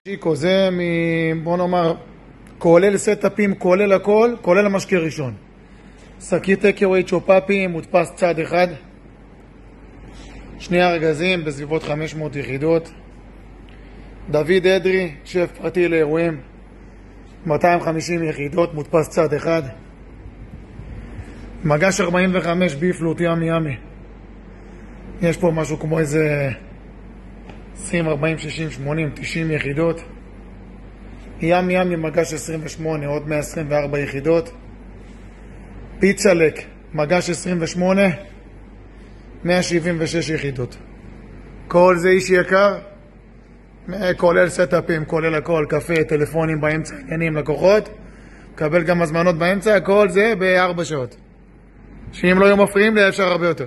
שיקו זה בוא נאמר כולל סטאפים, כולל הכל, כולל המשקה ראשון. שקית טקאווי צ'ופאפי מודפס צד אחד, שני ארגזים בסביבות 500 יחידות. דוד אדרי, שף פרטי לאירועים, 250 יחידות, מודפס צד אחד. מגש 45 ביפלוט ימי ימי, יש פה משהו כמו איזה 20, 40, 60, 80, 90 יחידות. ימי ימי מגש 28, עוד 124 יחידות. פיצלק מגש 28, 176 יחידות. כל זה איש יקר, כולל סטאפים, כולל הכל, קפה, טלפונים באמצע, עניינים, לקוחות, קבל גם הזמנות באמצע, כל זה ב4 שעות. שאם לא יהיו מפריעים לי אפשר הרבה יותר.